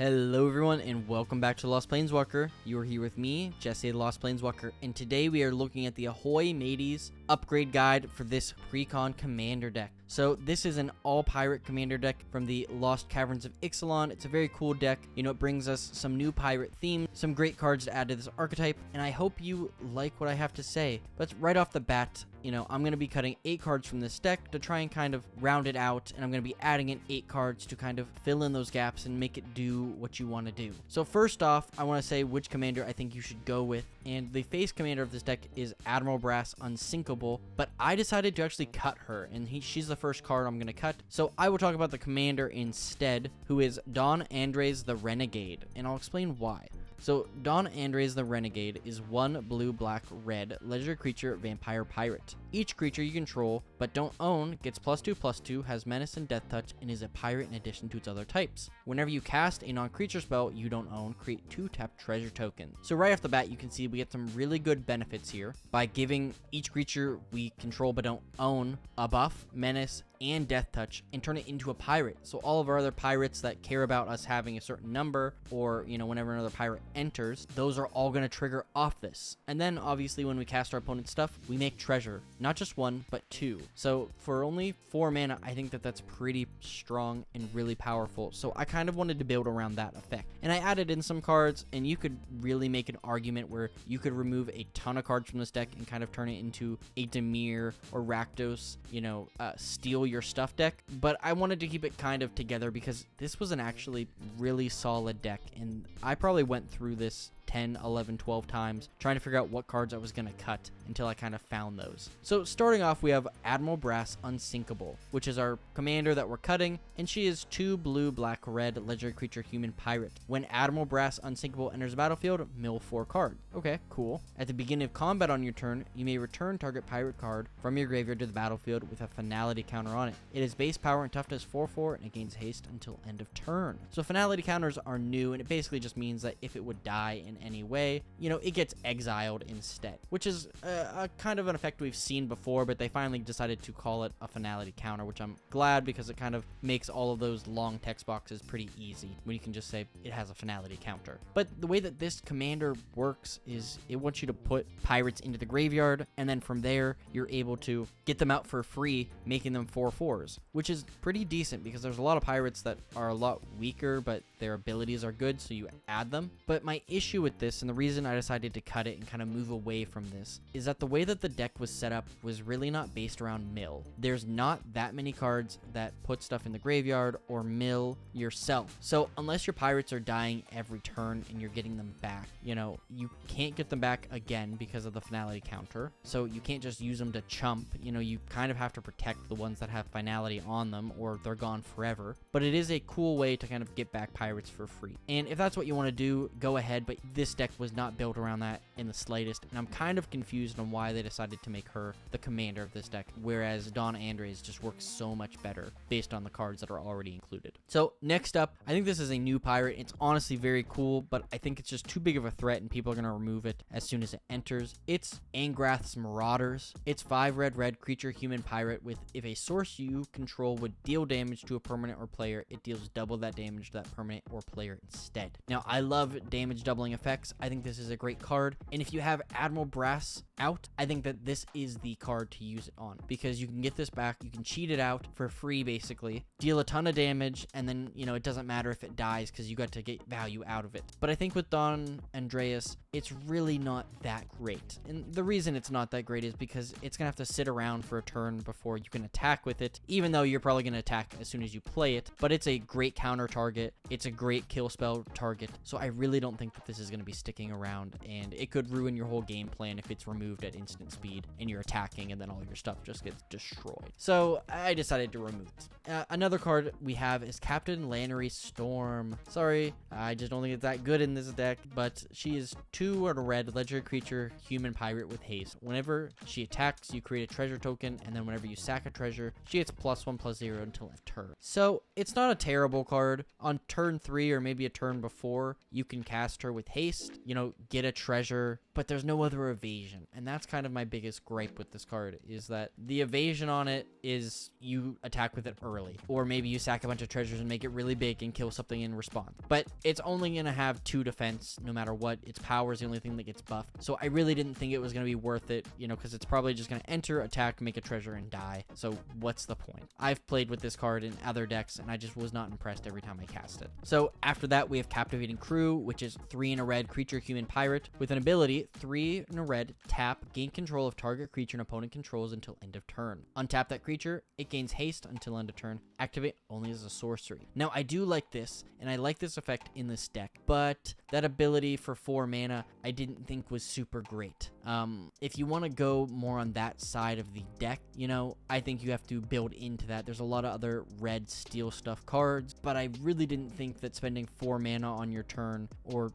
Hello everyone and welcome back to Lost Planeswalker. You are here with me, Jesse the Lost Planeswalker, and today we are looking at the Ahoy Mateys upgrade guide for this Percon commander deck. So this is an all-pirate commander deck from the Lost Caverns of Ixalan. It's a very cool deck. You know, it brings us some new pirate themes, some great cards to add to this archetype, and I hope you like what I have to say. But right off the bat, you know, I'm going to be cutting 8 cards from this deck to try and kind of round it out, and I'm going to be adding in 8 cards to kind of fill in those gaps and make it do what you want to do. So first off, I want to say which commander I think you should go with, and the face commander of this deck is Admiral Brass Unsinkable, but I decided to actually cut her, and she's the first card I'm going to cut. So I will talk about the commander instead, who is Don Andres the Renegade, and I'll explain why. So, Don Andres the Renegade is 1 blue, black, red, legendary creature, vampire, pirate. Each creature you control, but don't own, gets +2/+2, has menace and death touch, and is a pirate in addition to its other types. Whenever you cast a non-creature spell you don't own, create 2-tap treasure token. So right off the bat, you can see we get some really good benefits here by giving each creature we control but don't own a buff, menace, and death touch, and turn it into a pirate. So all of our other pirates that care about us having a certain number, or, you know, whenever another pirate enters, those are all going to trigger off this. And then obviously when we cast our opponent's stuff, we make treasure, not just 1 but 2. So for only 4 mana, I think that that's pretty strong and really powerful. So I kind of wanted to build around that effect, and I added in some cards, and you could really make an argument where you could remove a ton of cards from this deck and kind of turn it into a Dimir or Rakdos, you know, steal your stuff deck. But I wanted to keep it kind of together because this was an actually really solid deck, and I probably went through this 10, 11, 12 times trying to figure out what cards I was going to cut until I kind of found those. So starting off, we have Admiral Brass Unsinkable, which is our commander that we're cutting, and she is 2 blue, black, red, legendary creature, human, pirate. When Admiral Brass Unsinkable enters the battlefield, mill 4 card. Okay, cool. At the beginning of combat on your turn, you may return target pirate card from your graveyard to the battlefield with a finality counter on it. It is base power and toughness 4/4, and it gains haste until end of turn. So finality counters are new, and it basically just means that if it would die in any way, you know, it gets exiled instead, which is a kind of an effect we've seen before, but they finally decided to call it a finality counter, which I'm glad, because it kind of makes all of those long text boxes pretty easy when you can just say it has a finality counter. But the way that this commander works is it wants you to put pirates into the graveyard, and then from there you're able to get them out for free, making them 4/4s, which is pretty decent because there's a lot of pirates that are a lot weaker but their abilities are good, so you add them. But my issue with this, and the reason I decided to cut it and kind of move away from this, is that the way that the deck was set up was really not based around mill. There's not that many cards that put stuff in the graveyard or mill yourself. So unless your pirates are dying every turn and you're getting them back, you know, you can't get them back again because of the finality counter. So you can't just use them to chump. You know, you kind of have to protect the ones that have finality on them or they're gone forever. But it is a cool way to kind of get back pirates for free. And if that's what you want to do, go ahead, but this deck was not built around that in the slightest, and I'm kind of confused on why they decided to make her the commander of this deck, whereas Don Andres just works so much better based on the cards that are already included. So next up, I think this is a new pirate. It's honestly very cool, but I think it's just too big of a threat and people are going to remove it as soon as it enters. It's Angrath's Marauders. It's 5 red creature, human, pirate with, if a source you control would deal damage to a permanent or player, it deals double that damage to that permanent or player instead. Now, I love damage doubling effects. I think this is a great card, and if you have Admiral Brass out, I think that this is the card to use it on, because you can get this back, you can cheat it out for free basically, deal a ton of damage, and then, you know, it doesn't matter if it dies because you got to get value out of it. But I think with Don Andreas, it's really not that great, and the reason it's not that great is because it's gonna have to sit around for a turn before you can attack with it, even though you're probably gonna attack as soon as you play it. But it's a great counter target, it's a great kill spell target, so I really don't think that this is gonna be sticking around, and it could ruin your whole game plan if it's removed at instant speed and you're attacking and then all your stuff just gets destroyed. So I decided to remove it. Another card we have is Captain Lannery Storm. Sorry, I just don't think it's that good in this deck, but she is 2 or red, legendary creature, human, pirate with haste. Whenever she attacks, you create a treasure token, and then whenever you sack a treasure, she gets +1/+0 until end of turn. So it's not a terrible card. On turn 3 or maybe a turn before, you can cast her with haste, haste, get a treasure, but there's no other evasion. And that's kind of my biggest gripe with this card, is that the evasion on it is you attack with it early, or maybe you sack a bunch of treasures and make it really big and kill something in response. But it's only going to have 2 defense no matter what. Its power is the only thing that gets buffed. So I really didn't think it was going to be worth it, because it's probably just going to enter, attack, make a treasure, and die. So what's the point? I've played with this card in other decks, and I just was not impressed every time I cast it. So after that, we have Captivating Crew, which is 3 in a red creature, human, pirate, with an ability, 3 in a red, tap, gain control of target creature an opponent controls until end of turn. Untap that creature, it gains haste until end of turn. Activate only as a sorcery. Now, I do like this, and I like this effect in this deck, but that ability for 4 mana, I didn't think was super great. If you want to go more on that side of the deck, I think you have to build into that. There's a lot of other red steel stuff cards, but I really didn't think that spending 4 mana on your turn, or,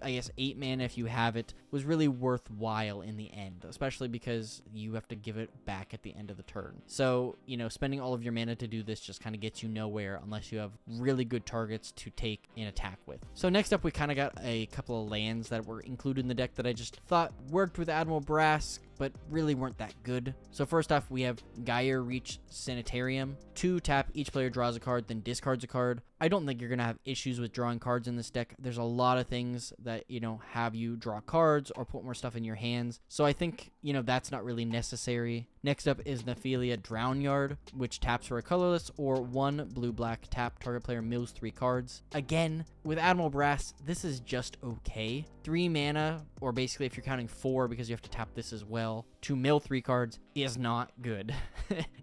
I guess 8 mana if you have it, was really worthwhile in the end, especially because you have to give it back at the end of the turn. So, spending all of your mana to do this just kind of gets you nowhere unless you have really good targets to take an attack with. So next up, we kind of got a couple of lands that were included in the deck that I just thought worked with Admiral Brass, but really weren't that good. So first off, we have Gyre Reach Sanitarium. 2 tap, each player draws a card, then discards a card. I don't think you're going to have issues with drawing cards in this deck. There's a lot of things that, have you draw cards or put more stuff in your hands. So I think, that's not really necessary. Next up is Nephilia Drownyard, which taps for a colorless or 1 blue-black tap. Target player mills 3 cards. Again, with Admiral Brass, this is just okay. 3 mana, or basically if you're counting 4 because you have to tap this as well, to mill 3 cards is not good.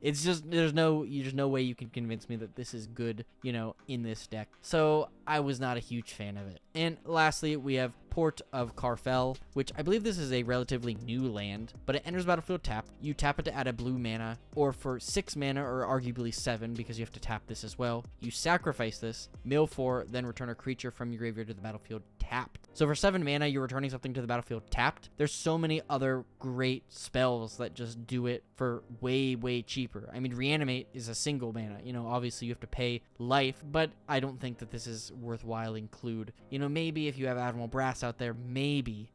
It's just, there's no way you can convince me that this is good, in this deck. So I was not a huge fan of it. And lastly, we have Port of Carfel, which I believe this is a relatively new land, but it enters battlefield tapped. You tap it to add a blue mana, or for 6 mana, or arguably 7, because you have to tap this as well. You sacrifice this, mill 4, then return a creature from your graveyard to the battlefield tapped. So for 7 mana, you're returning something to the battlefield tapped. There's so many other great spells that just do it for way, way cheaper. I mean, Reanimate is a single mana. Obviously you have to pay life, but I don't think that this is worthwhile include. Maybe if you have Admiral Brass out there, maybe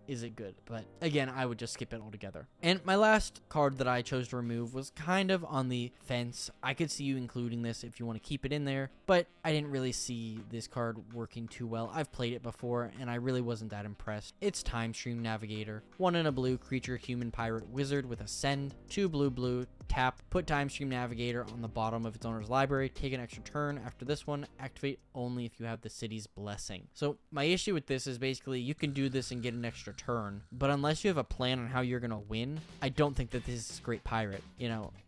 is it good. But again, I would just skip it altogether. And my last card that I chose to remove was kind of on the fence. I could see you including this if you want to keep it in there, but I didn't really see this card working too well. I've played it before, and I really wasn't that impressed. It's Time Stream Navigator. 1 in a blue creature, human, pirate, wizard with Ascend. 2 blue, tap, put Time Stream Navigator on the bottom of its owner's library, take an extra turn. After this one, activate only if you have the city's blessing. So my issue with this is basically you can do this and get an extra turn, but unless you have a plan on how you're gonna win, I don't think that this is a great pirate.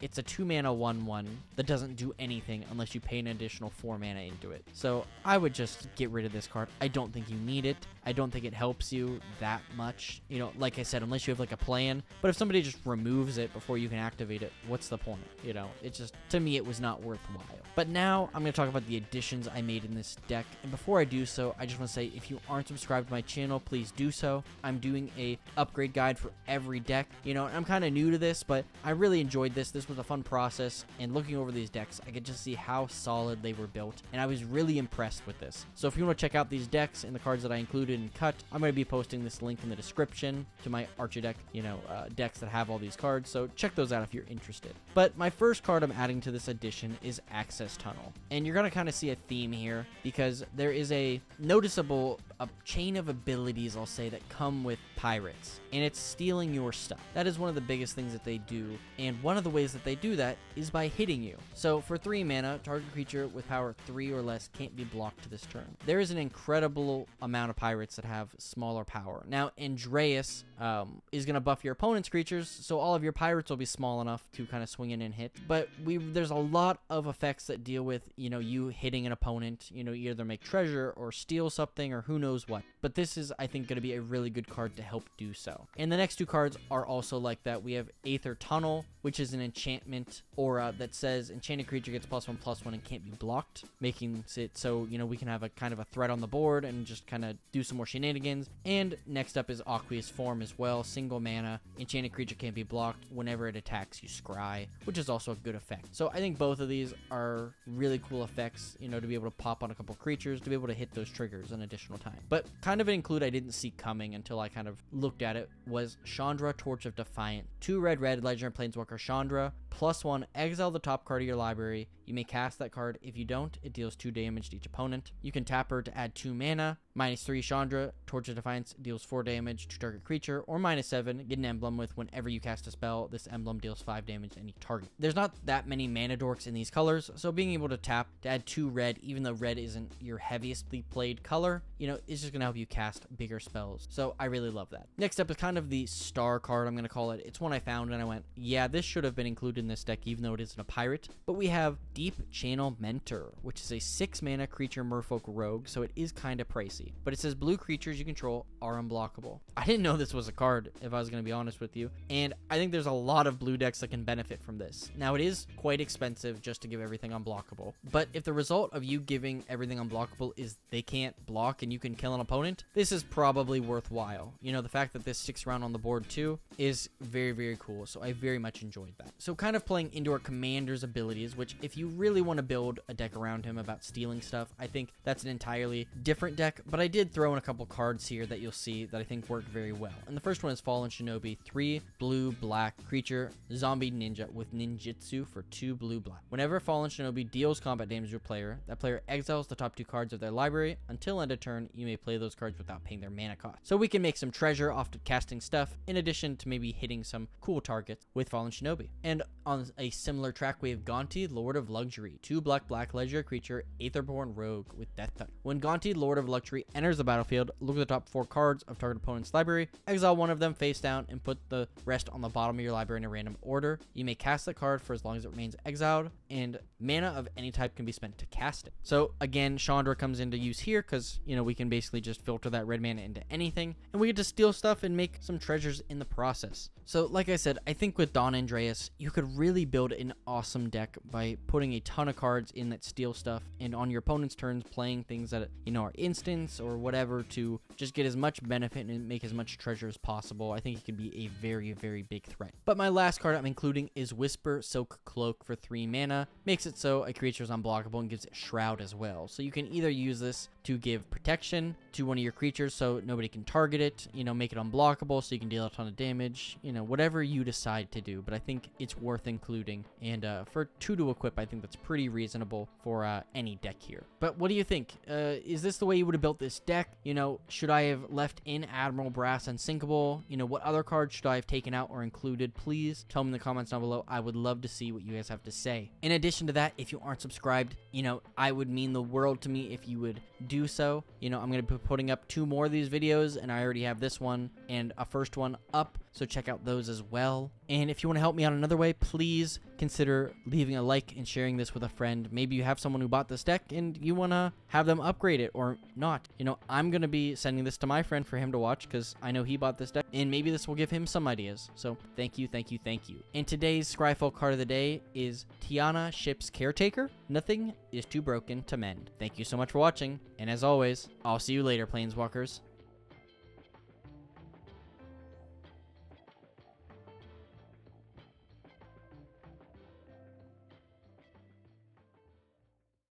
It's a 2 mana 1/1 that doesn't do anything unless you pay an additional 4 mana into it. So I would just get rid of this card. I don't think you need it. I don't think it helps you that much. Like I said, unless you have like a plan. But if somebody just removes it before you can activate it, what's the point? It just, to me, it was not worthwhile. But now I'm going to talk about the additions I made in this deck. And before I do so, I just want to say, if you aren't subscribed to my channel, please do so. I'm doing a upgrade guide for every deck. I'm kind of new to this, but I really enjoyed this. This was a fun process. And looking over these decks, I could just see how solid they were built. And I was really impressed with this. So if you want to check out these decks and the cards that I included and cut, I'm going to be posting this link in the description to my Archer deck, decks that have all these cards. So check those out if you're interested. But my first card I'm adding to this edition is Access Tunnel. And you're going to kind of see a theme here because there is a noticeable chain of abilities, I'll say, that come with pirates. And it's stealing your stuff. That is one of the biggest things that they do. And one of the ways that they do that is by hitting you. So for 3 mana, target creature with power 3 or less can't be blocked this turn. There is an incredible amount of pirates that have smaller power. Now, Andreas is going to buff your opponent's creatures, so all of your pirates will be small enough to kind of swing in and hit. But there's a lot of effects that deal with, you hitting an opponent, either make treasure or steal something or who knows what. But this is, I think, going to be a really good card to help do so. And the next 2 cards are also like that. We have Aether Tunnel, which is an enchantment aura that says enchanted creature gets +1/+1 and can't be blocked, making it so, we can have a kind of a threat on the board and just kind of do some more shenanigans. And next up is Aqueous Form as well. Single mana, enchanted creature can't be blocked. Whenever it attacks, you scry, which is also a good effect. So I think both of these are really cool effects, to be able to pop on a couple creatures, to be able to hit those triggers an additional time. time. But kind of an include I didn't see coming until I kind of looked at it was Chandra, Torch of Defiant. 2 red Legendary Planeswalker Chandra, +1, exile the top card of your library. You may cast that card. If you don't, it deals 2 damage to each opponent. You can tap her to add 2 mana. -3 Chandra, Torch of Defiance deals 4 damage to target creature, or -7, get an emblem with whenever you cast a spell, this emblem deals 5 damage to any target. There's not that many mana dorks in these colors, so being able to tap to add 2 red, even though red isn't your heaviestly played color, you know, it's just going to help you cast bigger spells. So I really love that. Next up is kind of the star card, I'm going to call it. It's one I found and I went, yeah, this should have been included in this deck, even though it isn't a pirate. But we have Deep Channel Mentor, which is a 6 mana creature merfolk rogue, so it is kind of pricey. But it says blue creatures you control are unblockable. I didn't know this was a card, if I was going to be honest with you, and I think there's a lot of blue decks that can benefit from this. Now, it is quite expensive just to give everything unblockable, but if the result of you giving everything unblockable is they can't block and you can kill an opponent, this is probably worthwhile. You know, the fact that this sticks around on the board too is very, very cool, so I very much enjoyed that. So kind of playing into our commander's abilities, which if you really want to build a deck around him about stealing stuff, I think that's an entirely different deck, but I did throw in a couple cards here that you'll see that I think work very well. And the first one is Fallen Shinobi, 3 blue black creature zombie ninja with ninjutsu for 2 blue black. Whenever Fallen Shinobi deals combat damage to a player, that player exiles the top 2 cards of their library. Until end of turn, you may play those cards without paying their mana cost. So we can make some treasure off of casting stuff, in addition to maybe hitting some cool targets with Fallen Shinobi. And on a similar track, we have Gonti, Lord of Luxury, 2 black legendary creature, Aetherborn rogue with Death Touch. When Gonti, Lord of Luxury, enters the battlefield, look at the top 4 cards of target opponent's library, exile one of them face down, and put the rest on the bottom of your library in a random order. You may cast the card for as long as it remains exiled, and mana of any type can be spent to cast it. So again, Chandra comes into use here because, you know, we can basically just filter that red mana into anything, and we get to steal stuff and make some treasures in the process. So like I said, I think with Don Andreas, you could really build an awesome deck by putting a ton of cards in that steal stuff, and on your opponent's turns playing things that, you know, are instants or whatever to just get as much benefit and make as much treasure as possible. I think it could be a very, very big threat. But my last card I'm including is Whisper Soak Cloak for 3 mana. Makes it so a creature is unblockable and gives it Shroud as well. So you can either use this to give protection to one of your creatures so nobody can target it, you know, make it unblockable so you can deal a ton of damage, you know, whatever you decide to do. But I think it's worth including, and for 2 to equip, I think that's pretty reasonable for any deck here. But what do you think? Is this the way you would have built this deck? You know, should I have left in Admiral Brass Unsinkable? You know, what other cards should I have taken out or included? Please tell me in the comments down below. I would love to see what you guys have to say. In addition to that, if you aren't subscribed, you know, I would mean the world to me if you would do so. You know, I'm going to be putting up 2 more of these videos, and I already have this one and a first one up, so check out those as well. And if you want to help me out another way, please consider leaving a like and sharing this with a friend. Maybe you have someone who bought this deck and you want to have them upgrade it or not. You know, I'm going to be sending this to my friend for him to watch because I know he bought this deck, and maybe this will give him some ideas. So thank you, thank you, thank you. And today's Scryfall card of the day is Tiana, Ship's Caretaker. Nothing is too broken to mend. Thank you so much for watching, and as always, I'll see you later, Planeswalkers.